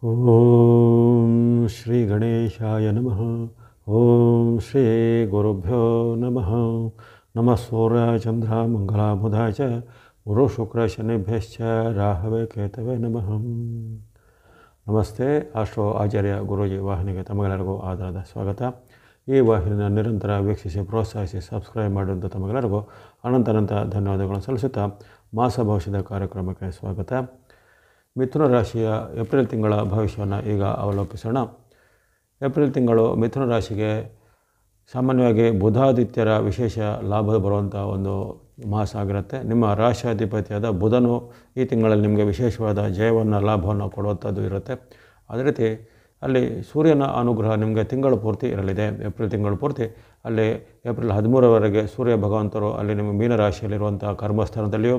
ಓಂ ಶ್ರೀ ಗಣೇಶಾಯ ನಮಃ. ಓಂ ಶ್ರೀ ಗುರುಭ್ಯೋ ನಮಃ. ನಮಃ ಸೂರ್ಯ ಚಂದ್ರ ಮಂಗಳ ಬುಧ ಚ ಗುರು ಶುಕ್ರ ಶನಿಭ್ಯಶ್ಚ ರಾಹವೇ ಕೇತವೇ ನಮಃ. ನಮಸ್ತೆ. ಆಸ್ಟ್ರೋ ಆಚಾರ್ಯ ಗುರೂಜಿ ವಾಹಿನಿಗೆ ತಮಗೆಲ್ಲರಿಗೂ ಆಧಾರದ ಸ್ವಾಗತ. ಈ ವಾಹಿನಿಯನ್ನು ನಿರಂತರ ವೀಕ್ಷಿಸಿ ಪ್ರೋತ್ಸಾಹಿಸಿ ಸಬ್ಸ್ಕ್ರೈಬ್ ಮಾಡುವಂಥ ತಮಗೆಲ್ಲರಿಗೂ ಅನಂತ ಧನ್ಯವಾದಗಳನ್ನು ಸಲ್ಲಿಸುತ್ತಾ ಮಾಸ ಭವಿಷ್ಯದ ಕಾರ್ಯಕ್ರಮಕ್ಕೆ ಸ್ವಾಗತ. ಮಿಥುನ ರಾಶಿಯ ಏಪ್ರಿಲ್ ತಿಂಗಳ ಭವಿಷ್ಯವನ್ನು ಈಗ ಅವಲೋಕಿಸೋಣ. ಏಪ್ರಿಲ್ ತಿಂಗಳು ಮಿಥುನ ರಾಶಿಗೆ ಸಾಮಾನ್ಯವಾಗಿ ಬುಧಾದಿತ್ಯರ ವಿಶೇಷ ಲಾಭ ಬರುವಂಥ ಒಂದು ಮಾಸ ಆಗಿರುತ್ತೆ. ನಿಮ್ಮ ರಾಶಿಯಾಧಿಪತಿಯಾದ ಬುಧನು ಈ ತಿಂಗಳಲ್ಲಿ ನಿಮಗೆ ವಿಶೇಷವಾದ ಜಯವನ್ನು ಲಾಭವನ್ನು ಕೊಡುವಂಥದ್ದು ಇರುತ್ತೆ. ಅದೇ ರೀತಿ ಅಲ್ಲಿ ಸೂರ್ಯನ ಅನುಗ್ರಹ ನಿಮಗೆ ತಿಂಗಳು ಪೂರ್ತಿ ಇರಲಿದೆ. ಏಪ್ರಿಲ್ ತಿಂಗಳು ಪೂರ್ತಿ ಅಲ್ಲಿ ಏಪ್ರಿಲ್ 13ರವರೆಗೆ ಸೂರ್ಯ ಭಗವಂತರು ಅಲ್ಲಿ ನಿಮ್ಮ ಮೀನರಾಶಿಯಲ್ಲಿರುವಂಥ ಕರ್ಮಸ್ಥಾನದಲ್ಲಿಯೂ,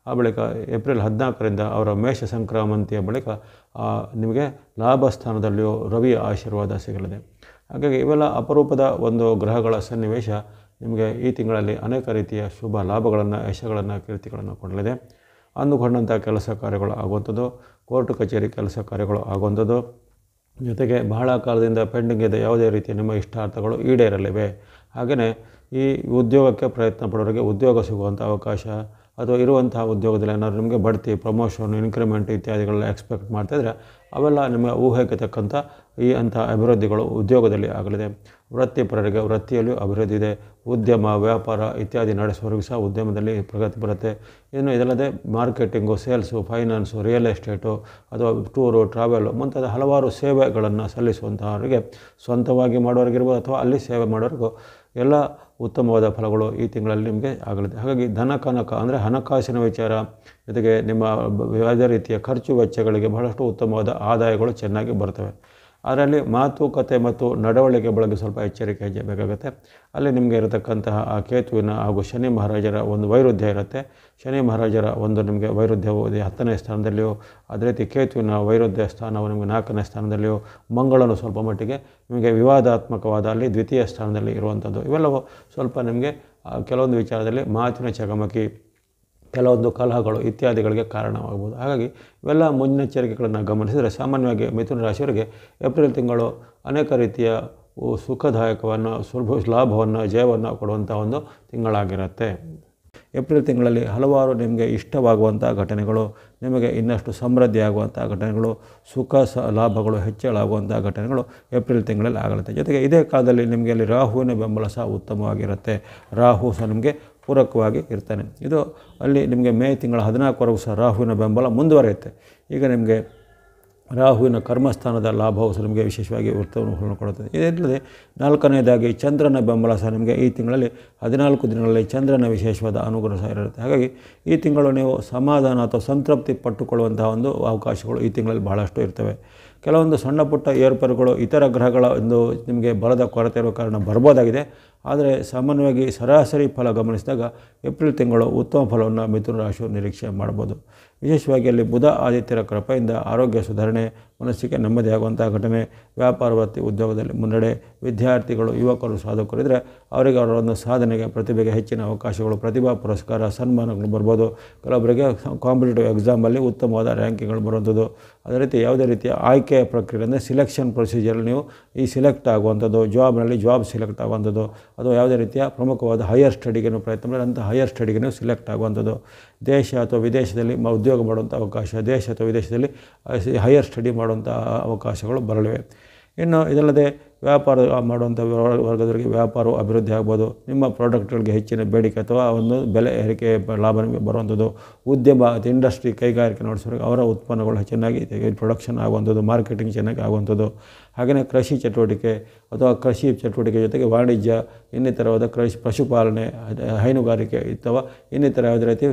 ಆ ಬಳಿಕ ಏಪ್ರಿಲ್ 14ರಿಂದ ಅವರ ಮೇಷ ಸಂಕ್ರಾಂತಿಯ ಬಳಿಕ ನಿಮಗೆ ಲಾಭ ಸ್ಥಾನದಲ್ಲಿಯೂ ರವಿಯ ಆಶೀರ್ವಾದ ಸಿಗಲಿದೆ. ಹಾಗಾಗಿ ಇವೆಲ್ಲ ಅಪರೂಪದ ಒಂದು ಗ್ರಹಗಳ ಸನ್ನಿವೇಶ ನಿಮಗೆ ಈ ತಿಂಗಳಲ್ಲಿ ಅನೇಕ ರೀತಿಯ ಶುಭ ಲಾಭಗಳನ್ನು, ಯಶಗಳನ್ನು, ಕೀರ್ತಿಗಳನ್ನು ಕೊಡಲಿದೆ. ಅಂದುಕೊಂಡಂಥ ಕೆಲಸ ಕಾರ್ಯಗಳು ಆಗುವಂಥದ್ದು, ಕೋರ್ಟ್ ಕಚೇರಿ ಕೆಲಸ ಕಾರ್ಯಗಳು ಆಗುವಂಥದ್ದು, ಜೊತೆಗೆ ಬಹಳ ಕಾಲದಿಂದ ಪೆಂಡಿಂಗ್ ಇದ್ದ ಯಾವುದೇ ರೀತಿಯ ನಿಮ್ಮ ಇಷ್ಟಾರ್ಥಗಳು ಈಡೇರಲಿವೆ. ಹಾಗೆಯೇ ಈ ಉದ್ಯೋಗಕ್ಕೆ ಪ್ರಯತ್ನ ಪಡೋರಿಗೆ ಉದ್ಯೋಗ ಸಿಗುವಂಥ ಅವಕಾಶ, ಅಥವಾ ಇರುವಂತಹ ಉದ್ಯೋಗದಲ್ಲಿ ಏನಾದರೂ ನಿಮಗೆ ಬಡ್ತಿ, ಪ್ರಮೋಷನ್, ಇನ್ಕ್ರಿಮೆಂಟ್ ಇತ್ಯಾದಿಗಳನ್ನ ಎಕ್ಸ್ಪೆಕ್ಟ್ ಮಾಡ್ತಾಯಿದ್ರೆ ಅವೆಲ್ಲ ನಿಮ್ಮ ಊಹೆಗೆ ತಕ್ಕಂಥ ಅಂಥ ಅಭಿವೃದ್ಧಿಗಳು ಉದ್ಯೋಗದಲ್ಲಿ ಆಗಲಿದೆ. ವೃತ್ತಿಪರರಿಗೆ ವೃತ್ತಿಯಲ್ಲಿಯೂ ಅಭಿವೃದ್ಧಿ ಇದೆ. ಉದ್ಯಮ, ವ್ಯಾಪಾರ ಇತ್ಯಾದಿ ನಡೆಸುವವರಿಗೂ ಸಹ ಉದ್ಯಮದಲ್ಲಿ ಪ್ರಗತಿ ಬರುತ್ತೆ. ಇನ್ನು ಇದಲ್ಲದೆ marketing, sales, finance, real estate ಅಥವಾ ಟೂರು, ಟ್ರಾವೆಲು ಮುಂತಾದ ಹಲವಾರು ಸೇವೆಗಳನ್ನು ಸಲ್ಲಿಸುವಂತಹವರಿಗೆ, ಸ್ವಂತವಾಗಿ ಮಾಡೋರಿಗಿರ್ಬೋದು ಅಥವಾ ಅಲ್ಲಿ ಸೇವೆ ಮಾಡೋರಿಗೂ ಎಲ್ಲ ಉತ್ತಮವಾದ ಫಲಗಳು ಈ ತಿಂಗಳಲ್ಲಿ ನಿಮಗೆ ಆಗಲಿದೆ. ಹಾಗಾಗಿ ಧನ ಕನಕ ಅಂದರೆ ಹಣಕಾಸಿನ ವಿಚಾರ, ಜೊತೆಗೆ ನಿಮ್ಮ ಯಾವುದೇ ರೀತಿಯ ಖರ್ಚು ವೆಚ್ಚಗಳಿಗೆ ಬಹಳಷ್ಟು ಉತ್ತಮವಾದ ಆದಾಯಗಳು ಚೆನ್ನಾಗಿ ಬರ್ತವೆ. ಅದರಲ್ಲಿ ಮಾತುಕತೆ ಮತ್ತು ನಡವಳಿಕೆ ಬಳಗೆ ಸ್ವಲ್ಪ ಎಚ್ಚರಿಕೆ ಹೆಜ್ಜೆ ಬೇಕಾಗುತ್ತೆ. ಅಲ್ಲಿ ನಿಮಗೆ ಇರತಕ್ಕಂತಹ ಆ ಕೇತುವಿನ ಹಾಗೂ ಶನಿ ಮಹಾರಾಜರ ಒಂದು ವೈರುಧ್ಯ ಇರುತ್ತೆ. ಶನಿ ಮಹಾರಾಜರ ಒಂದು ನಿಮಗೆ ವೈರುಧ್ಯವು 10ನೇ ಸ್ಥಾನದಲ್ಲಿಯೂ, ಅದೇ ರೀತಿ ಕೇತುವಿನ ವೈರುಧ್ಯ ಸ್ಥಾನವು ನಿಮಗೆ 4ನೇ ಸ್ಥಾನದಲ್ಲಿಯೂ, ಮಂಗಳನು ಸ್ವಲ್ಪ ಮಟ್ಟಿಗೆ ನಿಮಗೆ ವಿವಾದಾತ್ಮಕವಾದ ಅಲ್ಲಿ ದ್ವಿತೀಯ ಸ್ಥಾನದಲ್ಲಿ ಇರುವಂಥದ್ದು. ಇವೆಲ್ಲವೂ ಸ್ವಲ್ಪ ನಿಮಗೆ ಕೆಲವೊಂದು ವಿಚಾರದಲ್ಲಿ ಮಾತಿನ ಚಕಮಕಿ, ಕೆಲವೊಂದು ಕಲಹಗಳು ಇತ್ಯಾದಿಗಳಿಗೆ ಕಾರಣವಾಗ್ಬೋದು. ಹಾಗಾಗಿ ಇವೆಲ್ಲ ಮುನ್ನೆಚ್ಚರಿಕೆಗಳನ್ನು ಗಮನಿಸಿದರೆ ಸಾಮಾನ್ಯವಾಗಿ ಮಿಥುನ ರಾಶಿಯವರಿಗೆ ಏಪ್ರಿಲ್ ತಿಂಗಳು ಅನೇಕ ರೀತಿಯ ಸುಖದಾಯಕವನ್ನು, ಲಾಭವನ್ನು, ಜಯವನ್ನು ಕೊಡುವಂಥ ಒಂದು ತಿಂಗಳಾಗಿರುತ್ತೆ. ಏಪ್ರಿಲ್ ತಿಂಗಳಲ್ಲಿ ಹಲವಾರು ನಿಮಗೆ ಇಷ್ಟವಾಗುವಂಥ ಘಟನೆಗಳು, ನಿಮಗೆ ಇನ್ನಷ್ಟು ಸಮೃದ್ಧಿ ಆಗುವಂಥ ಘಟನೆಗಳು, ಲಾಭಗಳು ಹೆಚ್ಚಳಾಗುವಂಥ ಘಟನೆಗಳು ಏಪ್ರಿಲ್ ತಿಂಗಳಲ್ಲಿ ಆಗಲಿದೆ. ಜೊತೆಗೆ ಇದೇ ಕಾಲದಲ್ಲಿ ನಿಮಗೆ ಅಲ್ಲಿ ರಾಹುವಿನ ಬೆಂಬಲ ಸಹ ಉತ್ತಮವಾಗಿರುತ್ತೆ. ರಾಹು ಸಹ ನಿಮಗೆ ಪೂರಕವಾಗಿ ಇರ್ತಾನೆ. ಇದು ಅಲ್ಲಿ ನಿಮಗೆ ಮೇ ತಿಂಗಳ 14ವರೆಗೂ ಸಹ ರಾಹುವಿನ ಬೆಂಬಲ ಮುಂದುವರಿಯುತ್ತೆ. ಈಗ ನಿಮಗೆ ರಾಹುವಿನ ಕರ್ಮಸ್ಥಾನದ ಲಾಭವು ಸಹ ನಿಮಗೆ ವಿಶೇಷವಾಗಿ ಉತ್ತಮವನ್ನು ಕೊಡುತ್ತದೆ. ಇದಲ್ಲದೆ 4ನೇದಾಗಿ ಚಂದ್ರನ ಬೆಂಬಲ ಸಹ ನಿಮಗೆ ಈ ತಿಂಗಳಲ್ಲಿ 14 ದಿನಗಳಲ್ಲಿ ಚಂದ್ರನ ವಿಶೇಷವಾದ ಅನುಗ್ರಹ ಸಹ ಇರುತ್ತೆ. ಹಾಗಾಗಿ ಈ ತಿಂಗಳು ನೀವು ಸಮಾಧಾನ ಅಥವಾ ಸಂತೃಪ್ತಿ ಪಟ್ಟುಕೊಳ್ಳುವಂತಹ ಒಂದು ಅವಕಾಶಗಳು ಈ ತಿಂಗಳಲ್ಲಿ ಬಹಳಷ್ಟು ಇರ್ತವೆ. ಕೆಲವೊಂದು ಸಣ್ಣ ಪುಟ್ಟ ಏರ್ಪೇರುಗಳು ಇತರ ಗ್ರಹಗಳ ಒಂದು ನಿಮಗೆ ಬಲದ ಕೊರತೆ ಇರುವ ಕಾರಣ ಬರ್ಬೋದಾಗಿದೆ. ಆದರೆ ಸಾಮಾನ್ಯವಾಗಿ ಸರಾಸರಿ ಫಲ ಗಮನಿಸಿದಾಗ ಏಪ್ರಿಲ್ ತಿಂಗಳು ಉತ್ತಮ ಫಲವನ್ನು ಮಿಥುನ ರಾಶಿಯು ನಿರೀಕ್ಷೆ ಮಾಡ್ಬೋದು. ವಿಶೇಷವಾಗಿ ಅಲ್ಲಿ ಬುಧ ಆದಿತ್ಯರ ಕೃಪೆಯಿಂದ ಆರೋಗ್ಯ ಸುಧಾರಣೆ, ಮನಸ್ಸಿಗೆ ನೆಮ್ಮದಿಯಾಗುವಂಥ ಘಟನೆ, ವ್ಯಾಪಾರ ವೃತ್ತಿ ಉದ್ಯೋಗದಲ್ಲಿ ಮುನ್ನಡೆ, ವಿದ್ಯಾರ್ಥಿಗಳು, ಯುವಕರು, ಸಾಧಕರು ಇದ್ದರೆ ಅವರಿಗೆ ಅವರ ಒಂದು ಸಾಧನೆಗೆ, ಪ್ರತಿಭೆಗೆ ಹೆಚ್ಚಿನ ಅವಕಾಶಗಳು, ಪ್ರತಿಭಾ ಪುರಸ್ಕಾರ, ಸನ್ಮಾನಗಳು ಬರ್ಬೋದು. ಕೆಲವೊಬ್ಬರಿಗೆ ಕಾಂಪಿಟೇಟಿವ್ ಎಕ್ಸಾಮಲ್ಲಿ ಉತ್ತಮವಾದ ರ್ಯಾಂಕಿಂಗ್ಗಳು ಬರುವಂಥದ್ದು. ಅದೇ ರೀತಿ ಯಾವುದೇ ರೀತಿಯ ಆಯ್ಕೆಯ ಪ್ರಕ್ರಿಯೆ ಅಂದರೆ ಸಿಲೆಕ್ಷನ್ ಪ್ರೊಸೀಜರಲ್ಲಿ ನೀವು ಸೆಲೆಕ್ಟ್ ಆಗುವಂಥದ್ದು, ಜಾಬ್ನಲ್ಲಿ ಜಾಬ್ ಸೆಲೆಕ್ಟ್ ಆಗುವಂಥದ್ದು, ಅಥವಾ ಯಾವುದೇ ರೀತಿಯ ಪ್ರಮುಖವಾದ ಹೈಯರ್ ಸ್ಟಡಿಗೆ ಪ್ರಯತ್ನ ಮಾಡಿದ್ರೆ ಅಂಥ ಹೈಯರ್ ಸ್ಟಡಿಗೆ ನೀವು ಸೆಲೆಕ್ಟ್ ಆಗುವಂಥದ್ದು, ದೇಶ ಅಥವಾ ವಿದೇಶದಲ್ಲಿ ಉದ್ಯೋಗ ಮಾಡುವಂಥ ಅವಕಾಶ, ದೇಶ ಅಥವಾ ವಿದೇಶದಲ್ಲಿ ಹೈಯರ್ ಸ್ಟಡಿ ಮಾಡುವಂಥ ಅವಕಾಶಗಳು ಬರಲಿವೆ. ಇನ್ನು ಇದಲ್ಲದೆ ವ್ಯಾಪಾರ ಮಾಡುವಂಥ ವರ್ಗದವರಿಗೆ ವ್ಯಾಪಾರವು ಅಭಿವೃದ್ಧಿ ಆಗ್ಬೋದು. ನಿಮ್ಮ ಪ್ರಾಡಕ್ಟ್ಗಳಿಗೆ ಹೆಚ್ಚಿನ ಬೇಡಿಕೆ ಅಥವಾ ಒಂದು ಬೆಲೆ ಏರಿಕೆ ಲಾಭ ನಿಮಗೆ ಬರುವಂಥದ್ದು. ಉದ್ಯಮ ಅಥವಾ ಇಂಡಸ್ಟ್ರಿ, ಕೈಗಾರಿಕೆ ನಡೆಸೋರಿಗೆ ಅವರ ಉತ್ಪನ್ನಗಳು ಚೆನ್ನಾಗಿ ಪ್ರೊಡಕ್ಷನ್ ಆಗುವಂಥದ್ದು, ಮಾರ್ಕೆಟಿಂಗ್ ಚೆನ್ನಾಗಿ ಆಗುವಂಥದ್ದು. ಹಾಗೆಯೇ ಕೃಷಿ ಚಟುವಟಿಕೆ ಅಥವಾ ಕೃಷಿ ಚಟುವಟಿಕೆ ಜೊತೆಗೆ ವಾಣಿಜ್ಯ, ಇನ್ನಿತರವಾದ ಪಶುಪಾಲನೆ, ಹೈನುಗಾರಿಕೆ ಅಥವಾ ಇನ್ನಿತರ ಯಾವುದೇ ರೀತಿ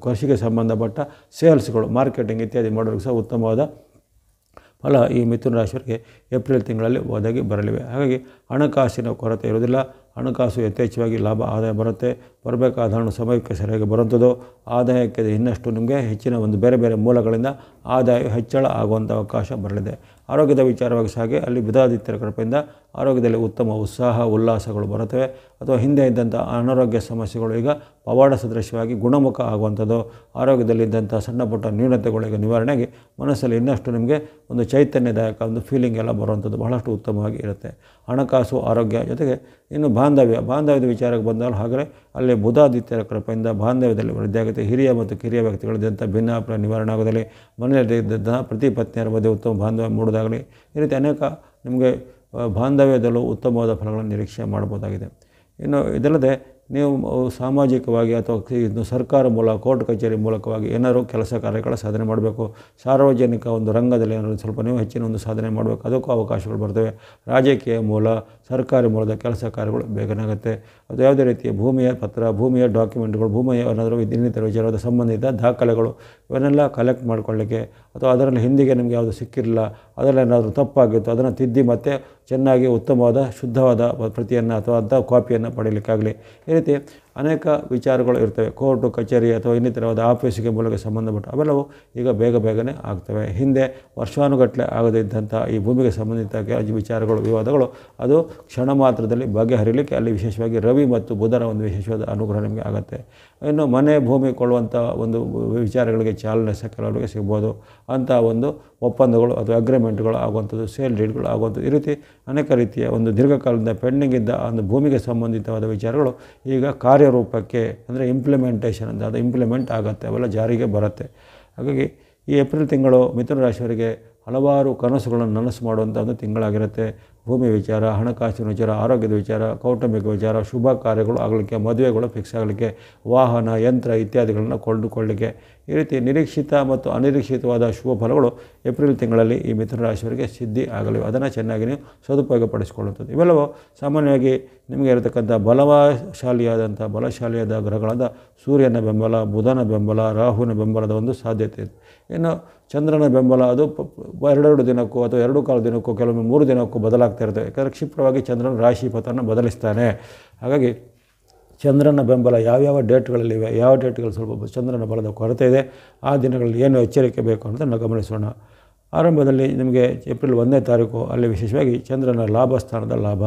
ಕೃಷಿಗೆ ಸಂಬಂಧಪಟ್ಟ ಸೇಲ್ಸ್ಗಳು, ಮಾರ್ಕೆಟಿಂಗ್ ಇತ್ಯಾದಿ ಮಾಡೋರಿಗೆ ಸಹ ಉತ್ತಮವಾದ ಫಲ ಈ ಮಿಥುನ ರಾಶಿಯವರಿಗೆ ಏಪ್ರಿಲ್ ತಿಂಗಳಲ್ಲಿ ಒದಗಿ ಬರಲಿವೆ. ಹಾಗಾಗಿ ಹಣಕಾಸಿನ ಕೊರತೆ ಇರುವುದಿಲ್ಲ. ಹಣಕಾಸು ಯಥೇಚ್ಛವಾಗಿ ಲಾಭ ಆದಾಯ ಬರುತ್ತೆ. ಬರಬೇಕಾದ ಹಣ ಸಮಯಕ್ಕೆ ಸರಿಯಾಗಿ ಬರುವಂಥದ್ದು. ಆದಾಯಕ್ಕೆ ಇನ್ನಷ್ಟು ನಿಮಗೆ ಹೆಚ್ಚಿನ ಒಂದು ಬೇರೆ ಬೇರೆ ಮೂಲಗಳಿಂದ ಆದಾಯ ಹೆಚ್ಚಳ ಆಗುವಂಥ ಅವಕಾಶ ಬರಲಿದೆ. ಆರೋಗ್ಯದ ವಿಚಾರವಾಗಿ ಸಾಗಿ ಅಲ್ಲಿ ಬುಧಾದಿತ್ಯರ ಕೃಪೆಯಿಂದ ಆರೋಗ್ಯದಲ್ಲಿ ಉತ್ತಮ ಉತ್ಸಾಹ ಉಲ್ಲಾಸಗಳು ಬರುತ್ತವೆ. ಅಥವಾ ಹಿಂದೆ ಇದ್ದಂಥ ಅನಾರೋಗ್ಯ ಸಮಸ್ಯೆಗಳು ಈಗ ಪವಾಡ ಸದೃಶವಾಗಿ ಗುಣಮುಖ ಆಗುವಂಥದ್ದು, ಆರೋಗ್ಯದಲ್ಲಿದ್ದಂಥ ಸಣ್ಣ ಪುಟ್ಟ ನ್ಯೂನತೆಗಳು ಈಗ ನಿವಾರಣೆಯಾಗಿ ಮನಸ್ಸಲ್ಲಿ ಇನ್ನಷ್ಟು ನಿಮಗೆ ಒಂದು ಚೈತನ್ಯದಾಯಕ ಒಂದು ಫೀಲಿಂಗ್ ಎಲ್ಲ ಬರುವಂಥದ್ದು ಬಹಳಷ್ಟು ಉತ್ತಮವಾಗಿ ಇರುತ್ತೆ. ಹಣಕಾಸು ಆರೋಗ್ಯ ಜೊತೆಗೆ ಇನ್ನು ಬಾಂಧವ್ಯದ ವಿಚಾರಕ್ಕೆ ಬಂದಾಗ ಹಾಗೆ ಅಲ್ಲಿ ಬುಧಾದಿತ್ಯರ ಕೃಪೆಯಿಂದ ಬಾಂಧವ್ಯದಲ್ಲಿ ವೃದ್ಧಿ ಆಗುತ್ತೆ. ಹಿರಿಯ ಮತ್ತು ಕಿರಿಯ ವ್ಯಕ್ತಿಗಳಿದ್ದಂಥ ಭಿನ್ನಾಭಿಪ್ರಾಯ ನಿವಾರಣೆ ಆಗೋದಲ್ಲಿ, ಮನೆಯಲ್ಲಿದ್ದಂಥ ಪ್ರತಿ ಪತ್ನಿಯರ ಮಧ್ಯೆ ಉತ್ತಮ ಬಾಂಧವ್ಯ ಮೂಡೋದಾಗಲಿ, ಈ ರೀತಿ ಅನೇಕ ನಿಮಗೆ ಬಾಂಧವ್ಯದಲ್ಲೂ ಉತ್ತಮವಾದ ಫಲಗಳನ್ನು ನಿರೀಕ್ಷೆ ಮಾಡ್ಬೋದಾಗಿದೆ. ಇನ್ನು ಇದಲ್ಲದೆ ನೀವು ಸಾಮಾಜಿಕವಾಗಿ ಅಥವಾ ಇದು ಸರ್ಕಾರ ಮೂಲಕ ಕೋರ್ಟ್ ಕಚೇರಿ ಮೂಲಕವಾಗಿ ಏನಾದರೂ ಕೆಲಸ ಕಾರ್ಯಗಳ ಸಾಧನೆ ಮಾಡಬೇಕು. ಸಾರ್ವಜನಿಕ ಒಂದು ರಂಗದಲ್ಲಿ ಏನಾದರೂ ಸ್ವಲ್ಪ ನೀವು ಹೆಚ್ಚಿನ ಒಂದು ಸಾಧನೆ ಮಾಡಬೇಕು, ಅದಕ್ಕೂ ಅವಕಾಶಗಳು ಬರ್ತವೆ. ರಾಜಕೀಯ ಮೂಲ ಸರ್ಕಾರಿ ಮೂಲದ ಕೆಲಸ ಕಾರ್ಯಗಳು ಬೇಗನೆ ಆಗುತ್ತೆ. ಅದು ಯಾವುದೇ ರೀತಿಯ ಭೂಮಿಯ ಡಾಕ್ಯುಮೆಂಟ್ಗಳು, ಭೂಮಿಯ ಏನಾದರೂ ಇನ್ನಿತರ ವಿಚಾರದ ಸಂಬಂಧಿತ ದಾಖಲೆಗಳು ಇವನ್ನೆಲ್ಲ ಕಲೆಕ್ಟ್ ಮಾಡ್ಕೊಳ್ಳಿಕ್ಕೆ, ಅಥವಾ ಅದರಲ್ಲಿ ಹಿಂದಿಗೆ ನಿಮಗೆ ಯಾವುದು ಸಿಕ್ಕಿರಲಿಲ್ಲ, ಅದರಲ್ಲಿ ಏನಾದರೂ ತಪ್ಪಾಗಿತ್ತು ಅದನ್ನು ತಿದ್ದಿ ಮತ್ತೆ ಚೆನ್ನಾಗಿ ಉತ್ತಮವಾದ ಶುದ್ಧವಾದ ಪ್ರತಿಯನ್ನು ಅಥವಾ ಅಂಥ ಕಾಪಿಯನ್ನು ಪಡೀಲಿಕ್ಕಾಗಲಿ, ಈ ರೀತಿ ಅನೇಕ ವಿಚಾರಗಳು ಇರ್ತವೆ. ಕೋರ್ಟು ಕಚೇರಿ ಅಥವಾ ಇನ್ನಿತರವಾದ ಆಫೀಸಿಗೆ ಮೂಲಕ ಸಂಬಂಧಪಟ್ಟ ಅವೆಲ್ಲವೂ ಈಗ ಬೇಗನೆ ಆಗ್ತವೆ. ಹಿಂದೆ ವರ್ಷಾನುಗಟ್ಟಲೆ ಆಗದೇ ಇದ್ದಂಥ ಈ ಭೂಮಿಗೆ ಸಂಬಂಧಿತ ವಿಚಾರಗಳು ವಿವಾದಗಳು ಅದು ಕ್ಷಣ ಮಾತ್ರದಲ್ಲಿ ಬಗೆಹರಿಲಿಕ್ಕೆ ಅಲ್ಲಿ ವಿಶೇಷವಾಗಿ ರವಿ ಮತ್ತು ಬುಧನ ಒಂದು ವಿಶೇಷವಾದ ಅನುಗ್ರಹ ನಿಮಗೆ ಆಗುತ್ತೆ. ಇನ್ನು ಮನೆ ಭೂಮಿ ಕೊಳ್ಳುವಂಥ ಒಂದು ವಿಚಾರಗಳಿಗೆ ಚಾಲನೆ ಕೆಲವರಿಗೆ ಸಿಗ್ಬೋದು. ಅಂಥ ಒಂದು ಒಪ್ಪಂದಗಳು ಅಥವಾ ಅಗ್ರಿಮೆಂಟ್ಗಳು ಆಗುವಂಥದ್ದು, ಸೇಲ್ ಡೀಡ್ಗಳು ಆಗುವಂಥದ್ದು, ಈ ರೀತಿ ಅನೇಕ ರೀತಿಯ ಒಂದು ದೀರ್ಘಕಾಲದಿಂದ ಪೆಂಡಿಂಗ್ ಇದ್ದ ಒಂದು ಭೂಮಿಗೆ ಸಂಬಂಧಿತವಾದ ವಿಚಾರಗಳು ಈಗ ಕಾರ್ಯರೂಪಕ್ಕೆ ಅಂದರೆ ಇಂಪ್ಲಿಮೆಂಟೇಷನ್ ಅಂತ ಅದು ಇಂಪ್ಲಿಮೆಂಟ್ ಆಗುತ್ತೆ, ಅವೆಲ್ಲ ಜಾರಿಗೆ ಬರುತ್ತೆ. ಹಾಗಾಗಿ ಈ ಏಪ್ರಿಲ್ ತಿಂಗಳು ಮಿಥುನ ರಾಶಿಯವರಿಗೆ ಹಲವಾರು ಕನಸುಗಳನ್ನು ನನಸು ಮಾಡುವಂಥ ಒಂದು ತಿಂಗಳಾಗಿರುತ್ತೆ. ಭೂಮಿ ವಿಚಾರ, ಹಣಕಾಸಿನ ವಿಚಾರ, ಆರೋಗ್ಯದ ವಿಚಾರ, ಕೌಟುಂಬಿಕ ವಿಚಾರ, ಶುಭ ಕಾರ್ಯಗಳು ಆಗಲಿಕ್ಕೆ, ಮದುವೆಗಳು ಫಿಕ್ಸ್ ಆಗಲಿಕ್ಕೆ, ವಾಹನ ಯಂತ್ರ ಇತ್ಯಾದಿಗಳನ್ನು ಕೊಂಡುಕೊಳ್ಳಲಿಕ್ಕೆ, ಈ ರೀತಿ ನಿರೀಕ್ಷಿತ ಮತ್ತು ಅನಿರೀಕ್ಷಿತವಾದ ಶುಭ ಫಲಗಳು ಏಪ್ರಿಲ್ ತಿಂಗಳಲ್ಲಿ ಈ ಮಿಥುನ ರಾಶಿಯವರಿಗೆ ಸಿದ್ಧಿ ಆಗಲಿವೆ. ಅದನ್ನು ಚೆನ್ನಾಗಿ ನೀವು ಸದುಪಯೋಗಪಡಿಸಿಕೊಳ್ಳುತ್ತದೆ. ಇವೆಲ್ಲವೂ ಸಾಮಾನ್ಯವಾಗಿ ನಿಮಗೆ ಇರತಕ್ಕಂಥ ಬಲಶಾಲಿಯಾದ ಗ್ರಹಗಳಾದ ಸೂರ್ಯನ ಬೆಂಬಲ, ಬುಧನ ಬೆಂಬಲ, ರಾಹುವಿನ ಬೆಂಬಲದ ಒಂದು ಸಾಧ್ಯತೆ ಇದೆ. ಇನ್ನು ಚಂದ್ರನ ಬೆಂಬಲ ಅದು 2 ದಿನಕ್ಕೂ ಅಥವಾ 2 ದಿನಕ್ಕೂ ಕೆಲವೊಮ್ಮೆ 3 ದಿನಕ್ಕೂ ಬದಲಾಗ್ತಾ ಇರ್ತದೆ. ಯಾಕಂದರೆ ಕ್ಷಿಪ್ರವಾಗಿ ಚಂದ್ರನ ರಾಶಿ ಪಥವನ್ನು ಬದಲಿಸ್ತಾನೆ. ಹಾಗಾಗಿ ಚಂದ್ರನ ಬೆಂಬಲ ಯಾವ್ಯಾವ ಡೇಟ್ಗಳಲ್ಲಿವೆ, ಯಾವ ಡೇಟ್ಗಳು ಸ್ವಲ್ಪ ಚಂದ್ರನ ಬಲದ ಕೊರತೆ ಇದೆ, ಆ ದಿನಗಳಲ್ಲಿ ಏನು ಎಚ್ಚರಿಕೆ ಬೇಕು ಅನ್ನೋದನ್ನು ಗಮನಿಸೋಣ. ಆರಂಭದಲ್ಲಿ ನಿಮಗೆ ಏಪ್ರಿಲ್ 1ನೇ ತಾರೀಕು ಅಲ್ಲಿ ವಿಶೇಷವಾಗಿ ಚಂದ್ರನ ಲಾಭ ಸ್ಥಾನದ ಲಾಭ.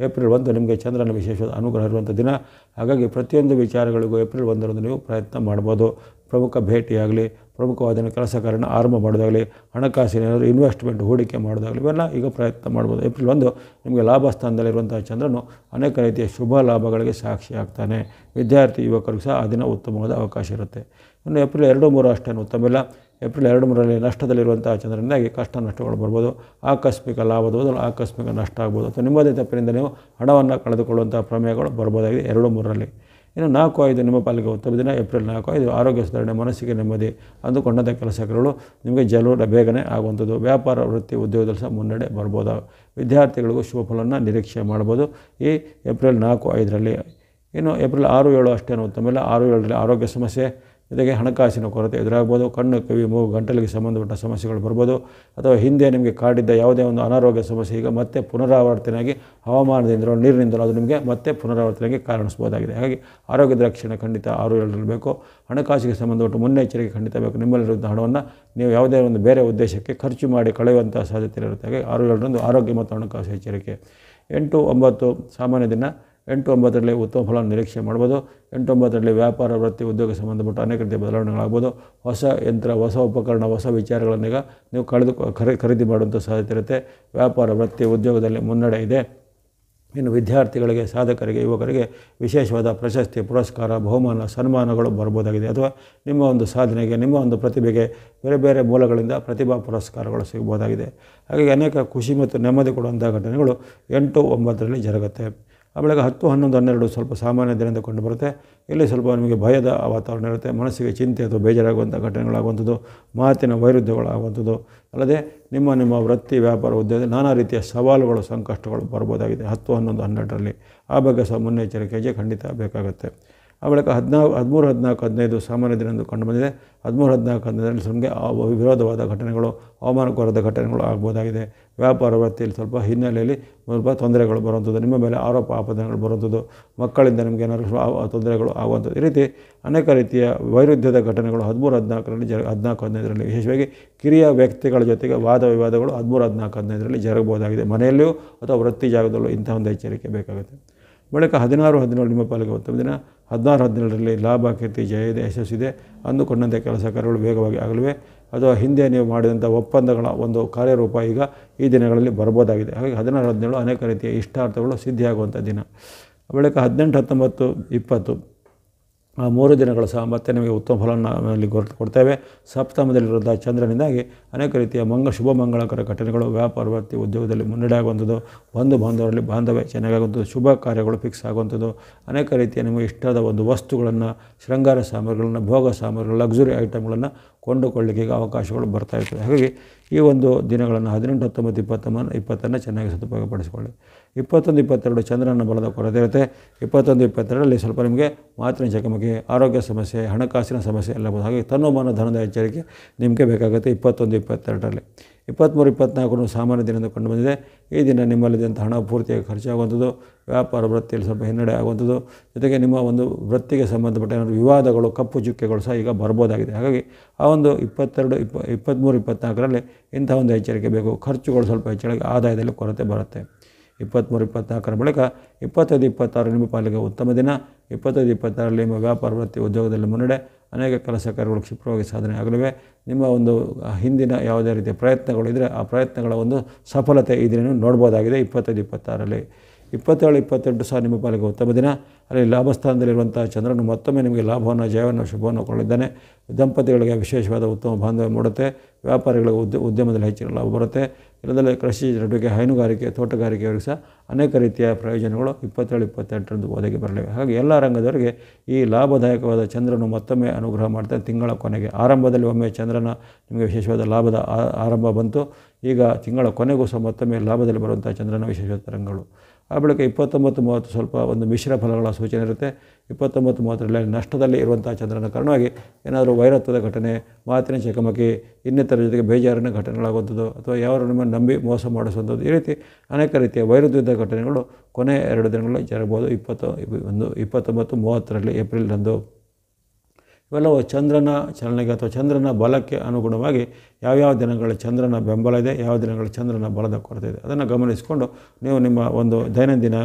ಏಪ್ರಿಲ್ 1 ನಿಮಗೆ ಚಂದ್ರನ ವಿಶೇಷವಾದ ಅನುಗ್ರಹ ಇರುವಂಥ ದಿನ. ಹಾಗಾಗಿ ಪ್ರತಿಯೊಂದು ವಿಚಾರಗಳಿಗೂ ಏಪ್ರಿಲ್ 1ರಂದು ನೀವು ಪ್ರಯತ್ನ ಮಾಡ್ಬೋದು. ಪ್ರಮುಖ ಭೇಟಿಯಾಗಲಿ, ಪ್ರಮುಖವಾದ ಕೆಲಸ ಕಾರ್ಯನ ಆರಂಭ ಮಾಡೋದಾಗಲಿ, ಹಣಕಾಸಿನ ಏನಾದರೂ ಇನ್ವೆಸ್ಟ್ಮೆಂಟ್ ಹೂಡಿಕೆ ಮಾಡೋದಾಗಲಿ, ಇವೆಲ್ಲ ಈಗ ಪ್ರಯತ್ನ ಮಾಡ್ಬೋದು. ಏಪ್ರಿಲ್ 1 ನಿಮಗೆ ಲಾಭ ಸ್ಥಾನದಲ್ಲಿರುವಂಥ ಚಂದ್ರನು ಅನೇಕ ರೀತಿಯ ಶುಭ ಲಾಭಗಳಿಗೆ ಸಾಕ್ಷಿ ಆಗ್ತಾನೆ. ವಿದ್ಯಾರ್ಥಿ ಯುವಕರಿಗೂ ಸಹ ಆ ದಿನ ಉತ್ತಮವಾದ ಅವಕಾಶ ಇರುತ್ತೆ. ಇನ್ನು ಏಪ್ರಿಲ್ 2-3 ಅಷ್ಟೇನು ಉತ್ತಮಿಲ್ಲ. ಏಪ್ರಿಲ್ 2-3ರಲ್ಲಿ ನಷ್ಟದಲ್ಲಿರುವಂಥ ಚಂದ್ರನಿಂದಾಗಿ ಕಷ್ಟ ನಷ್ಟಗಳು ಬರ್ಬೋದು. ಆಕಸ್ಮಿಕ ಲಾಭದ ಬದಲು ಆಕಸ್ಮಿಕ ನಷ್ಟ ಆಗ್ಬೋದು, ಅಥವಾ ನಿಮ್ಮದೇ ತಪ್ಪಿನಿಂದ ನೀವು ಹಣವನ್ನು ಕಳೆದುಕೊಳ್ಳುವಂಥ ಪ್ರಮೇಯಗಳು ಬರ್ಬೋದಾಗಿದೆ 2-3ರಲ್ಲಿ. ಇನ್ನು 4-5 ನಿಮ್ಮ ಪಾಲಿಗೆ ಉತ್ತಮ ದಿನ. ಏಪ್ರಿಲ್ 4-5 ಆರೋಗ್ಯ ಸುಧಾರಣೆ, ಮನಸ್ಸಿಗೆ ನೆಮ್ಮದಿ, ಅಂದುಕೊಂಡಂಥ ಕೆಲಸಗಳು ನಿಮಗೆ ಬೇಗನೆ ಆಗುವಂಥದ್ದು. ವ್ಯಾಪಾರ ವೃತ್ತಿ ಉದ್ಯೋಗದಲ್ಲಿ ಸಹ ಮುನ್ನಡೆ ಬರ್ಬೋದು. ವಿದ್ಯಾರ್ಥಿಗಳಿಗೂ ಶುಭ ಫಲವನ್ನು ನಿರೀಕ್ಷೆ ಮಾಡ್ಬೋದು ಈ ಏಪ್ರಿಲ್ 4-5ರಲ್ಲಿ. ಇನ್ನು ಏಪ್ರಿಲ್ 6-7 ಅಷ್ಟೇನು ಉತ್ತಮಿಲ್ಲ. 6-7ರಲ್ಲಿ ಆರೋಗ್ಯ ಸಮಸ್ಯೆ ಜೊತೆಗೆ ಹಣಕಾಸಿನ ಕೊರತೆ ಎದುರಾಗ್ಬೋದು. ಕಣ್ಣು, ಕಿವಿ, ಮೂಗು, ಗಂಟಲಿಗೆ ಸಂಬಂಧಪಟ್ಟ ಸಮಸ್ಯೆಗಳು ಬರ್ಬೋದು. ಅಥವಾ ಹಿಂದೆ ನಿಮಗೆ ಕಾಡಿದ್ದ ಯಾವುದೇ ಒಂದು ಅನಾರೋಗ್ಯ ಸಮಸ್ಯೆ ಈಗ ಮತ್ತೆ ಪುನರಾವರ್ತನೆಯಾಗಿ ಹವಾಮಾನದಿಂದಲೋ ನೀರಿನಿಂದಲೋ ಅದು ನಿಮಗೆ ಮತ್ತೆ ಪುನರಾವರ್ತನೆಗೆ ಕಾಣಿಸ್ಬೋದಾಗಿದೆ. ಹಾಗಾಗಿ ಆರೋಗ್ಯದ ರಕ್ಷಣೆ ಖಂಡಿತ 6-7ರಲ್ಲಿ ಬೇಕು. ಹಣಕಾಸಿಗೆ ಸಂಬಂಧಪಟ್ಟ ಮುನ್ನೆಚ್ಚರಿಕೆ ಖಂಡಿತ ಬೇಕು. ನಿಮ್ಮಲ್ಲಿರುವಂಥ ಹಣವನ್ನು ನೀವು ಯಾವುದೇ ಒಂದು ಬೇರೆ ಉದ್ದೇಶಕ್ಕೆ ಖರ್ಚು ಮಾಡಿ ಕಳೆಯುವಂಥ ಸಾಧ್ಯತೆ ಇರುತ್ತೆ. ಹಾಗೆ 6-7ರಂದು ಆರೋಗ್ಯ ಮತ್ತು ಹಣಕಾಸು ಎಚ್ಚರಿಕೆ. 8-9 ಸಾಮಾನ್ಯ ದಿನ. 8-9ರಲ್ಲಿ ಉತ್ತಮ ಫಲ ನಿರೀಕ್ಷೆ ಮಾಡ್ಬೋದು. 8-9ರಲ್ಲಿ ವ್ಯಾಪಾರ ವೃತ್ತಿ ಉದ್ಯೋಗ ಸಂಬಂಧಪಟ್ಟ ಅನೇಕ ರೀತಿಯ ಬದಲಾವಣೆಗಳಾಗ್ಬೋದು. ಹೊಸ ಯಂತ್ರ, ಹೊಸ ಉಪಕರಣ, ಹೊಸ ವಿಚಾರಗಳನ್ನೀಗ ನೀವು ಖರೀದಿ ಮಾಡುವಂಥ ಸಾಧ್ಯತೆ ಇರುತ್ತೆ. ವ್ಯಾಪಾರ ವೃತ್ತಿ ಉದ್ಯೋಗದಲ್ಲಿ ಮುನ್ನಡೆ ಇದೆ. ಇನ್ನು ವಿದ್ಯಾರ್ಥಿಗಳಿಗೆ, ಸಾಧಕರಿಗೆ, ಯುವಕರಿಗೆ ವಿಶೇಷವಾದ ಪ್ರಶಸ್ತಿ, ಪುರಸ್ಕಾರ, ಬಹುಮಾನ, ಸನ್ಮಾನಗಳು ಬರ್ಬೋದಾಗಿದೆ. ಅಥವಾ ನಿಮ್ಮ ಒಂದು ಸಾಧನೆಗೆ, ನಿಮ್ಮ ಒಂದು ಪ್ರತಿಭೆಗೆ ಬೇರೆ ಬೇರೆ ಮೂಲಗಳಿಂದ ಪ್ರತಿಭಾ ಪುರಸ್ಕಾರಗಳು ಸಿಗ್ಬೋದಾಗಿದೆ. ಹಾಗಾಗಿ ಅನೇಕ ಖುಷಿ ಮತ್ತು ನೆಮ್ಮದಿ ಕೊಡುವಂಥ ಘಟನೆಗಳು 8-9ರಲ್ಲಿ ಜರುಗುತ್ತೆ. ಆಮೇಲೆ 10, 11, 12 ಸ್ವಲ್ಪ ಸಾಮಾನ್ಯ ದಿನದಿಂದ ಕೊಂಡು ಬರುತ್ತೆ. ಇಲ್ಲಿ ಸ್ವಲ್ಪ ನಿಮಗೆ ಭಯದ ವಾತಾವರಣ ಇರುತ್ತೆ. ಮನಸ್ಸಿಗೆ ಚಿಂತೆ ಅಥವಾ ಬೇಜಾರಾಗುವಂಥ ಘಟನೆಗಳಾಗುವಂಥದ್ದು, ಮಾತಿನ ವೈರುಧ್ಯಗಳಾಗುವಂಥದ್ದು, ಅಲ್ಲದೆ ನಿಮ್ಮ ವೃತ್ತಿ, ವ್ಯಾಪಾರ, ಉದ್ಯೋಗ ನಾನಾ ರೀತಿಯ ಸವಾಲುಗಳು, ಸಂಕಷ್ಟಗಳು ಬರ್ಬೋದಾಗಿದೆ 10, 11, 12ರಲ್ಲಿ. ಆ ಬಗ್ಗೆ ಸಹ ಮುನ್ನೆಚ್ಚರಿಕೆಗೆ ಖಂಡಿತ ಬೇಕಾಗುತ್ತೆ. ಆ ಬಳಿಕ 13, 14, 15 ಸಾಮಾನ್ಯ ದಿನ ಎಂದು ಕಂಡು ಬಂದಿದೆ. 13, 14, 15ರಲ್ಲಿ ನಮಗೆ ವಿರೋಧವಾದ ಘಟನೆಗಳು, ಅವಮಾನಕರದ ಘಟನೆಗಳು ಆಗ್ಬೋದಾಗಿದೆ. ವ್ಯಾಪಾರ ವೃತ್ತಿಯಲ್ಲಿ ಸ್ವಲ್ಪ ಹಿನ್ನೆಲೆಯಲ್ಲಿ ಸ್ವಲ್ಪ ತೊಂದರೆಗಳು ಬರುವಂಥದ್ದು, ನಿಮ್ಮ ಮೇಲೆ ಆರೋಪ ಆಪಾದನೆಗಳು ಬರುವಂಥದ್ದು, ಮಕ್ಕಳಿಂದ ನಿಮಗೆ ಏನಾದರೂ ತೊಂದರೆಗಳು ಆಗುವಂಥದ್ದು, ಈ ರೀತಿ ಅನೇಕ ರೀತಿಯ ವೈರುಧ್ಯದ ಘಟನೆಗಳು 13, 14ರಲ್ಲಿ 14, 15ರಲ್ಲಿ ವಿಶೇಷವಾಗಿ ಕಿರಿಯ ವ್ಯಕ್ತಿಗಳ ಜೊತೆಗೆ ವಾದ ವಿವಾದಗಳು 13, 14, 15ರಲ್ಲಿ ಜರಗಬಹುದಾಗಿದೆ. ಮನೆಯಲ್ಲಿಯೂ ಅಥವಾ ವೃತ್ತಿ ಜಾಗದಲ್ಲೂ ಇಂಥ ಒಂದು ಎಚ್ಚರಿಕೆ ಬೇಕಾಗುತ್ತೆ. ಬಳಿಕ 16, 17 ನಿಮ್ಮ ಪಾಲಿಗೆ ಉತ್ತಮ ದಿನ. 16, 17ರಲ್ಲಿ ಲಾಭ, ಕೀರ್ತಿ, ಜಯ ಇದೆ, ಯಶಸ್ಸಿದೆ. ಅಂದುಕೊಂಡಂತೆ ಕೆಲಸ ಕಾರ್ಯಗಳು ವೇಗವಾಗಿ ಆಗಲಿವೆ. ಅಥವಾ ಹಿಂದೆ ನೀವು ಮಾಡಿದಂಥ ಒಪ್ಪಂದಗಳ ಒಂದು ಕಾರ್ಯರೂಪ ಈಗ ಈ ದಿನಗಳಲ್ಲಿ ಬರ್ಬೋದಾಗಿದೆ. ಹಾಗಾಗಿ 16, 17 ಅನೇಕ ರೀತಿಯ ಇಷ್ಟಾರ್ಥಗಳು ಸಿದ್ಧಿಯಾಗುವಂಥ ದಿನ. ಬಳಿಕ 18, 19, 20 ಆ 3 ದಿನಗಳು ಸಹ ಮತ್ತೆ ನಿಮಗೆ ಉತ್ತಮ ಫಲವನ್ನು ಕೊಡ್ತೇವೆ. ಸಪ್ತಮದಲ್ಲಿರುವಂಥ ಚಂದ್ರನಿಂದಾಗಿ ಅನೇಕ ರೀತಿಯ ಶುಭ ಮಂಗಳಕರ ಘಟನೆಗಳು, ವ್ಯಾಪಾರ ವೃತ್ತಿ ಉದ್ಯೋಗದಲ್ಲಿ ಮುನ್ನಡೆ ಆಗುವಂಥದ್ದು, ಬಂಧು ಬಾಂಧವರಲ್ಲಿ ಬಾಂಧವ್ಯ ಚೆನ್ನಾಗುವಂಥದ್ದು, ಶುಭ ಕಾರ್ಯಗಳು ಫಿಕ್ಸ್ ಆಗುವಂಥದ್ದು, ಅನೇಕ ರೀತಿಯ ನಿಮಗೆ ಇಷ್ಟದ ಒಂದು ವಸ್ತುಗಳನ್ನು, ಶೃಂಗಾರ ಸಾಮಗ್ರಿಗಳನ್ನು, ಭೋಗ ಸಾಮಗ್ರಿಗಳು, ಲಕ್ಸುರಿ ಐಟಮ್ಗಳನ್ನು ಕೊಂಡುಕೊಳ್ಳಲಿಕ್ಕೆ ಈಗ ಅವಕಾಶಗಳು ಬರ್ತಾ ಇರ್ತದೆ. ಹಾಗಾಗಿ ಈ ಒಂದು ದಿನಗಳನ್ನು 18, 19, 20 ಚೆನ್ನಾಗಿ ಸದುಪಯೋಗಪಡಿಸಿಕೊಳ್ಳಿ. 21, 22 ಚಂದ್ರನ ಬಲದ ಕೊರತೆ ಇರುತ್ತೆ. 21, 22ರಲ್ಲಿ ಸ್ವಲ್ಪ ನಿಮಗೆ ಮಾತಿನ ಚಕಮಕಿ, ಆರೋಗ್ಯ ಸಮಸ್ಯೆ, ಹಣಕಾಸಿನ ಸಮಸ್ಯೆ ಎಲ್ಲ ಬರೋದು. ಹಾಗೆ ತನ್ನೋಮಾನ ಧನದ ಎಚ್ಚರಿಕೆ ನಿಮಗೆ ಬೇಕಾಗುತ್ತೆ 21, 22ರಲ್ಲಿ. 23, 24 ಸಾಮಾನ್ಯ ದಿನ ಎಂದು ಕಂಡು ಬಂದಿದೆ. ಈ ದಿನ ನಿಮ್ಮಲ್ಲಿದ್ದಂಥ ಹಣ ಪೂರ್ತಿಯಾಗಿ ಖರ್ಚಾಗುವಂಥದ್ದು, ವ್ಯಾಪಾರ ವೃತ್ತಿಯಲ್ಲಿ ಸ್ವಲ್ಪ ಹಿನ್ನಡೆ ಆಗುವಂಥದ್ದು, ಜೊತೆಗೆ ನಿಮ್ಮ ಒಂದು ವೃತ್ತಿಗೆ ಸಂಬಂಧಪಟ್ಟ ಏನಾದರೂ ವಿವಾದಗಳು, ಕಪ್ಪು ಚುಕ್ಕೆಗಳು ಸಹ ಈಗ ಬರ್ಬೋದಾಗಿದೆ. ಹಾಗಾಗಿ ಆ ಒಂದು 22, 23, 24ರಲ್ಲಿ ಇಂಥ ಒಂದು ಎಚ್ಚರಿಕೆ ಬೇಕು. ಖರ್ಚುಗಳು ಸ್ವಲ್ಪ ಹೆಚ್ಚಾಗಿ ಆದಾಯದಲ್ಲಿ ಕೊರತೆ ಬರುತ್ತೆ. 23, 24ರ ಬಳಿಕ 25, 26 ನಿಮ್ಮ ಪಾಲಿಗೆ ಉತ್ತಮ ದಿನ. 25, 26ರಲ್ಲಿ ನಿಮ್ಮ ವ್ಯಾಪಾರ ವೃತ್ತಿ ಉದ್ಯೋಗದಲ್ಲಿ ಮುನ್ನಡೆ, ಅನೇಕ ಕೆಲಸ ಕಾರ್ಯಗಳು ಕ್ಷಿಪ್ರವಾಗಿ ಸಾಧನೆ ಆಗಲಿವೆ. ನಿಮ್ಮ ಒಂದು ಹಿಂದಿನ ಯಾವುದೇ ರೀತಿಯ ಪ್ರಯತ್ನಗಳು ಇದ್ದರೆ ಆ ಪ್ರಯತ್ನಗಳ ಒಂದು ಸಫಲತೆ ಈ ದಿನ ನೋಡ್ಬೋದಾಗಿದೆ 25, 26ರಲ್ಲಿ. 27, 28 ಸಹ ನಿಮ್ಮ ಪಾಲಿಗೆ ಉತ್ತಮ ದಿನ. ಅಲ್ಲಿ ಲಾಭಸ್ಥಾನದಲ್ಲಿರುವಂಥ ಚಂದ್ರನು ಮತ್ತೊಮ್ಮೆ ನಿಮಗೆ ಲಾಭವನ್ನು, ಜಯವನ್ನು, ಶುಭವನ್ನು ಕೊಳ್ಳಿದ್ದಾನೆ. ದಂಪತಿಗಳಿಗೆ ವಿಶೇಷವಾದ ಉತ್ತಮ ಬಾಂಧವ್ಯ ಮೂಡುತ್ತೆ. ವ್ಯಾಪಾರಿಗಳಿಗೆ ಉದ್ಯಮದಲ್ಲಿ ಹೆಚ್ಚಿನ ಲಾಭ ಬರುತ್ತೆ. ಇಲ್ಲದಲ್ಲೇ ಕೃಷಿ ಚಟುವಟಿಕೆ, ಹೈನುಗಾರಿಕೆ, ತೋಟಗಾರಿಕೆಯವರಿಗೆ ಸಹ ಅನೇಕ ರೀತಿಯ ಪ್ರಯೋಜನಗಳು 27, 28ರಂದು ಒದಗಿ ಬರಲಿವೆ. ಹಾಗೆ ಎಲ್ಲ ರಂಗದವರಿಗೆ ಈ ಲಾಭದಾಯಕವಾದ ಚಂದ್ರನು ಮತ್ತೊಮ್ಮೆ ಅನುಗ್ರಹ ಮಾಡ್ತಾರೆ. ತಿಂಗಳ ಕೊನೆಗೆ ಆರಂಭದಲ್ಲಿ ಒಮ್ಮೆ ಚಂದ್ರನ ನಿಮಗೆ ವಿಶೇಷವಾದ ಲಾಭದ ಆರಂಭ ಬಂತು. ಈಗ ತಿಂಗಳ ಕೊನೆಗೂ ಸಹ ಮತ್ತೊಮ್ಮೆ ಲಾಭದಲ್ಲಿ ಬರುವಂಥ ಚಂದ್ರನ ವಿಶೇಷವಾದ ತರಂಗಗಳು. ಆ ಬಳಿಕ 29, 30 ಸ್ವಲ್ಪ ಒಂದು ಮಿಶ್ರ ಫಲಗಳ ಸೂಚನೆ ಇರುತ್ತೆ. 29, 30ರಲ್ಲಿ ನಷ್ಟದಲ್ಲಿ ಇರುವಂಥ ಚಂದ್ರನ ಕಾರಣವಾಗಿ ಏನಾದರೂ ವೈರತ್ವದ ಘಟನೆ, ಮಾತಿನ ಚಕಮಕಿ, ಇನ್ನಿತರ ಜೊತೆಗೆ ಬೇಜಾರಿನ ಘಟನೆಗಳಾಗುವಂಥದ್ದು, ಅಥವಾ ಯಾರು ನಿಮ್ಮನ್ನು ನಂಬಿ ಮೋಸ ಮಾಡಿಸುವಂಥದ್ದು, ಈ ರೀತಿ ಅನೇಕ ರೀತಿಯ ವೈರುಧ್ಯದ ಘಟನೆಗಳು ಕೊನೆ 2 ದಿನಗಳಲ್ಲಿ ಜರಗಬಹುದು. 29, 30ರಲ್ಲಿ ಏಪ್ರಿಲ್ರಂದು. ಇವೆಲ್ಲವೂ ಚಂದ್ರನ ಚಲನೆಗೆ ಅಥವಾ ಚಂದ್ರನ ಬಲಕ್ಕೆ ಅನುಗುಣವಾಗಿ ಯಾವ್ಯಾವ ದಿನಗಳಲ್ಲಿ ಚಂದ್ರನ ಬೆಂಬಲ ಇದೆ, ಯಾವ ದಿನಗಳಲ್ಲಿ ಚಂದ್ರನ ಬಲದ ಕೊರತೆ ಇದೆ, ಅದನ್ನು ಗಮನಿಸಿಕೊಂಡು ನೀವು ನಿಮ್ಮ ಒಂದು ದೈನಂದಿನ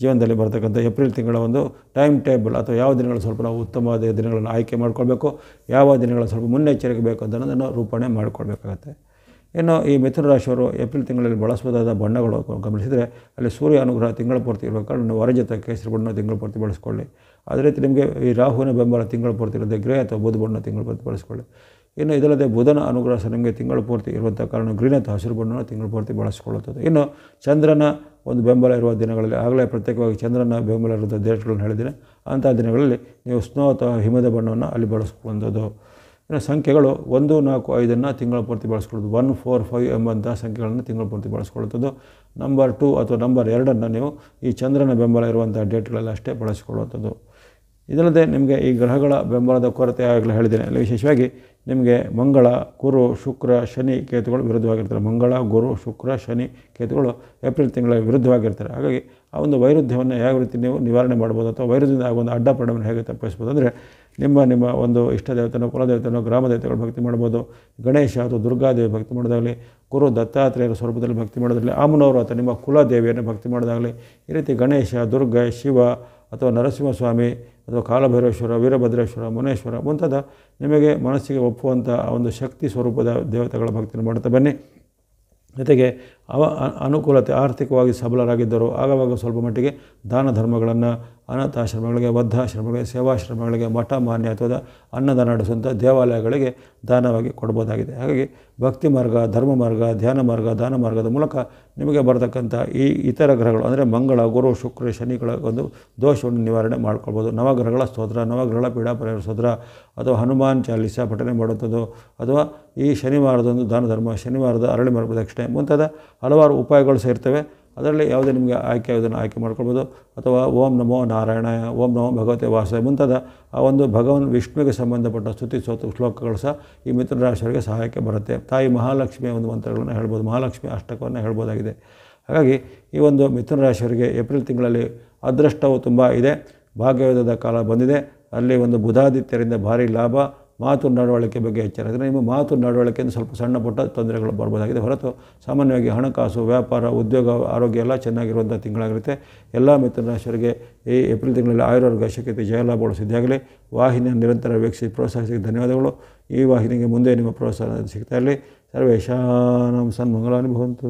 ಜೀವನದಲ್ಲಿ ಬರ್ತಕ್ಕಂಥ ಏಪ್ರಿಲ್ ತಿಂಗಳ ಒಂದು ಟೈಮ್ ಟೇಬಲ್ ಅಥವಾ ಯಾವ ದಿನಗಳು ಸ್ವಲ್ಪ ನಾವು ಉತ್ತಮವಾದ ದಿನಗಳನ್ನು ಆಯ್ಕೆ ಮಾಡ್ಕೊಳ್ಬೇಕು, ಯಾವ ದಿನಗಳು ಸ್ವಲ್ಪ ಮುನ್ನೆಚ್ಚರಿಕೆ ಬೇಕು ಅಂತ ಅನ್ನೋದನ್ನು ರೂಪಣೆ ಮಾಡಿಕೊಳ್ಬೇಕಾಗತ್ತೆ. ಇನ್ನು ಈ ಮಿಥುನ ರಾಶಿಯವರು ಏಪ್ರಿಲ್ ತಿಂಗಳಲ್ಲಿ ಬಳಸಬಹುದಾದ ಬಣ್ಣಗಳು ಗಮನಿಸಿದರೆ ಅಲ್ಲಿ ಸೂರ್ಯ ಅನುಗ್ರಹ ತಿಂಗಳ ಪೂರ್ತಿ ಇರುವ ಕಾರಣ ನೀವು ವರಜತ ಕೇಸರಿ ಬಣ್ಣ ತಿಂಗಳ ಪೂರ್ತಿ ಬಳಸ್ಕೊಳ್ಳಿ. ಅದೇ ರೀತಿ ನಿಮಗೆ ಈ ರಾಹುವಿನ ಬೆಂಬಲ ತಿಂಗಳ ಪೂರ್ತಿ ಇರುತ್ತೆ, ಗ್ರೇ ಅಥವಾ ಬುಧ ಬಣ್ಣ ತಿಂಗಳ ಪೂರ್ತಿ ಬಳಸ್ಕೊಳ್ಳಿ. ಇನ್ನು ಇದಲ್ಲದೆ ಬುಧನ ಅನುಗ್ರಹ ಸಹ ನಿಮಗೆ ತಿಂಗಳ ಪೂರ್ತಿ ಇರುವಂಥ ಕಾರಣ ಗ್ರೀನ್ ಅಥವಾ ಹಸಿರು ಬಣ್ಣವನ್ನು ತಿಂಗಳ ಪೂರ್ತಿ ಬಳಸಿಕೊಳ್ಳುತ್ತದೆ. ಇನ್ನು ಚಂದ್ರನ ಒಂದು ಬೆಂಬಲ ಇರುವ ದಿನಗಳಲ್ಲಿ ಆಗಲೇ ಪ್ರತ್ಯೇಕವಾಗಿ ಚಂದ್ರನ ಬೆಂಬಲ ಇರುವಂಥ ಡೇಟ್ಗಳನ್ನು ಹೇಳಿದ್ದೀನಿ. ಅಂಥ ದಿನಗಳಲ್ಲಿ ನೀವು ಸ್ನೋ ಅಥವಾ ಹಿಮದ ಬಣ್ಣವನ್ನು ಅಲ್ಲಿ ಬಳಸ್ಕೊಳ್ಳುವಂಥದ್ದು. ಇನ್ನು ಸಂಖ್ಯೆಗಳು 1, 4, 5 ತಿಂಗಳ ಪೂರ್ತಿ ಬಳಸ್ಕೊಳ್ಳೋದು. 1, 4, 5 ಎಂಬಂಥ ಸಂಖ್ಯೆಗಳನ್ನು ತಿಂಗಳ ಪೂರ್ತಿ ಬಳಸ್ಕೊಳ್ಳುತ್ತದೆ. ನಂಬರ್ 2 ಅಥವಾ ನಂಬರ್ 2 ನೀವು ಈ ಚಂದ್ರನ ಬೆಂಬಲ ಇರುವಂಥ ಡೇಟ್ಗಳಲ್ಲಿ ಅಷ್ಟೇ ಬಳಸಿಕೊಳ್ಳುವಂಥದ್ದು. ಇದಲ್ಲದೆ ನಿಮಗೆ ಈ ಗ್ರಹಗಳ ಬೆಂಬಲದ ಕೊರತೆ ಆಗಲೇ ಹೇಳಿದ್ದೇನೆ. ಅಲ್ಲಿ ವಿಶೇಷವಾಗಿ ನಿಮಗೆ ಮಂಗಳ, ಗುರು, ಶುಕ್ರ, ಶನಿ, ಕೇತುಗಳು ವಿರುದ್ಧವಾಗಿರ್ತಾರೆ. ಮಂಗಳ, ಗುರು, ಶುಕ್ರ, ಶನಿ, ಕೇತುಗಳು ಏಪ್ರಿಲ್ ತಿಂಗಳ ವಿರುದ್ಧವಾಗಿರ್ತಾರೆ. ಹಾಗಾಗಿ ಆ ಒಂದು ವೈರುಧ್ಯವನ್ನು ಯಾವ ರೀತಿ ನೀವು ನಿವಾರಣೆ ಮಾಡ್ಬೋದು ಅಥವಾ ವೈರುಧ್ಯದಿಂದ ಆಗುವ ಒಂದು ಅಡ್ಡ ಪರಿಣಾಮವನ್ನು ಹೇಗೆ ತಪ್ಪಿಸ್ಬೋದು ಅಂದರೆ ನಿಮ್ಮ ಒಂದು ಇಷ್ಟ ದೇವತೆನೋ, ಕುಲದೇವತೆನೋ, ಗ್ರಾಮ ದೇವತೆಗಳು ಭಕ್ತಿ ಮಾಡ್ಬೋದು. ಗಣೇಶ ಅಥವಾ ದುರ್ಗಾದೇವಿ ಭಕ್ತಿ ಮಾಡೋದಾಗಲಿ, ಗುರು ದತ್ತಾತ್ರೇಯರ ಸ್ವರೂಪದಲ್ಲಿ ಭಕ್ತಿ ಮಾಡೋದಾಗಲಿ, ಅಮ್ಮನವರು ಅಥವಾ ನಿಮ್ಮ ಕುಲದೇವಿಯನ್ನು ಭಕ್ತಿ ಮಾಡೋದಾಗಲಿ, ಈ ರೀತಿ ಗಣೇಶ, ದುರ್ಗ, ಶಿವ ಅಥವಾ ನರಸಿಂಹಸ್ವಾಮಿ ಅಥವಾ ಕಾಲಭೈರೇಶ್ವರ, ವೀರಭದ್ರೇಶ್ವರ, ಮುನೇಶ್ವರ ಮುಂತಾದ ನಿಮಗೆ ಮನಸ್ಸಿಗೆ ಒಪ್ಪುವಂಥ ಒಂದು ಶಕ್ತಿ ಸ್ವರೂಪದ ದೇವತೆಗಳ ಭಕ್ತಿಯನ್ನು ಮಾಡ್ತಾ ಬನ್ನಿ. ಜೊತೆಗೆ ಅನುಕೂಲತೆ, ಆರ್ಥಿಕವಾಗಿ ಸಬಲರಾಗಿದ್ದರು ಆಗಾಗ ಸ್ವಲ್ಪ ಮಟ್ಟಿಗೆ ದಾನ ಧರ್ಮಗಳನ್ನು ಅನಾಥಾಶ್ರಮಗಳಿಗೆ, ವೃದ್ಧಾಶ್ರಮಗಳಿಗೆ, ಸೇವಾಶ್ರಮಗಳಿಗೆ, ಮಠ ಮಾನ್ಯ ಅಥವಾ ಅನ್ನದಾನ ನಡೆಸುವಂಥ ದೇವಾಲಯಗಳಿಗೆ ದಾನವಾಗಿ ಕೊಡ್ಬೋದಾಗಿದೆ. ಹಾಗಾಗಿ ಭಕ್ತಿ ಮಾರ್ಗ, ಧರ್ಮ ಮಾರ್ಗ, ಧ್ಯಾನ ಮಾರ್ಗ, ದಾನ ಮಾರ್ಗದ ಮೂಲಕ ನಿಮಗೆ ಬರತಕ್ಕಂಥ ಈ ಇತರ ಗ್ರಹಗಳು ಅಂದರೆ ಮಂಗಳ, ಗುರು, ಶುಕ್ರ, ಶನಿಗಳ ಒಂದು ದೋಷವನ್ನು ನಿವಾರಣೆ ಮಾಡ್ಕೊಳ್ಬೋದು. ನವಗ್ರಹಗಳ ಸ್ತೋತ್ರ, ನವಗ್ರಹಗಳ ಪೀಡಾಪರಿಹಾರ ಸ್ತೋತ್ರ ಅಥವಾ ಹನುಮಾನ್ ಚಾಲೀಸ ಪಠನೆ ಮಾಡುವಂಥದ್ದು, ಅಥವಾ ಈ ಶನಿವಾರದೊಂದು ದಾನ ಧರ್ಮ, ಶನಿವಾರದ ಅರಳಿ ಮರ ಪ್ರದಕ್ಷಿಣೆ ಮುಂತಾದ ಹಲವಾರು ಉಪಾಯಗಳು ಸೇರ್ತವೆ. ಅದರಲ್ಲಿ ಯಾವುದೇ ನಿಮಗೆ ಆಯ್ಕೆ ಯಾವುದನ್ನು ಆಯ್ಕೆ ಮಾಡ್ಕೊಳ್ಬೋದು. ಅಥವಾ ಓಂ ನಮೋ ನಾರಾಯಣಾಯ, ಓಂ ನಮೋ ಭಗವತೆ ವಾಸುದೇವಾಯ ಮುಂತಾದ ಆ ಒಂದು ಭಗವಾನ್ ವಿಷ್ಣುವಿಗೆ ಸಂಬಂಧಪಟ್ಟ ಸ್ತುತಿ ಶ್ಲೋಕಗಳು ಸಹ ಈ ಮಿಥುನ ರಾಶಿಯವರಿಗೆ ಸಹಾಯಕ್ಕೆ ಬರುತ್ತೆ. ತಾಯಿ ಮಹಾಲಕ್ಷ್ಮಿಯ ಒಂದು ಮಂತ್ರಗಳನ್ನು ಹೇಳ್ಬೋದು, ಮಹಾಲಕ್ಷ್ಮಿ ಅಷ್ಟಕವನ್ನು ಹೇಳ್ಬೋದಾಗಿದೆ. ಹಾಗಾಗಿ ಈ ಒಂದು ಮಿಥುನ ರಾಶಿಯವರಿಗೆ ಏಪ್ರಿಲ್ ತಿಂಗಳಲ್ಲಿ ಅದೃಷ್ಟವು ತುಂಬ ಇದೆ. ಭಾಗ್ಯಯುಗದ ಕಾಲ ಬಂದಿದೆ. ಅಲ್ಲಿ ಒಂದು ಬುಧಾದಿತ್ಯರಿಂದ ಭಾರಿ ಲಾಭ. ಮಾತು ನಡವಳಿಕೆ ಬಗ್ಗೆ ಎಚ್ಚರ. ಅಂದರೆ ನಿಮ್ಮ ಮಾತು ನಡವಳಿಕೆಯಿಂದ ಸ್ವಲ್ಪ ಸಣ್ಣ ಪುಟ್ಟ ತೊಂದರೆಗಳು ಬರ್ಬೋದಾಗಿದೆ. ಹೊರತು ಸಾಮಾನ್ಯವಾಗಿ ಹಣಕಾಸು, ವ್ಯಾಪಾರ, ಉದ್ಯೋಗ, ಆರೋಗ್ಯ ಎಲ್ಲ ಚೆನ್ನಾಗಿರುವಂಥ ತಿಂಗಳಾಗಿರುತ್ತೆ. ಎಲ್ಲ ಮಿಥುನ ರಾಶಿಯವರಿಗೆ ಈ ಏಪ್ರಿಲ್ ತಿಂಗಳಲ್ಲಿ ಆಯುರಾರೋಗ್ಯ ಶಕ್ತಿ ಜಯಲಾಭಗಳು ಸಿದ್ಧಿಯಾಗಲಿ. ವಾಹಿನಿಯನ್ನು ನಿರಂತರ ವೀಕ್ಷಿಸಿ ಪ್ರೋತ್ಸಾಹಿಸಿ ಧನ್ಯವಾದಗಳು. ಈ ವಾಹಿನಿಗೆ ಮುಂದೆ ನಿಮ್ಮ ಪ್ರೋತ್ಸಾಹ ಸಿಗ್ತಾ ಇರಲಿ. ಸರ್ವೇಷಾಂ ಸನ್ಮಂಗಲಾನಿ ಭವಂತು.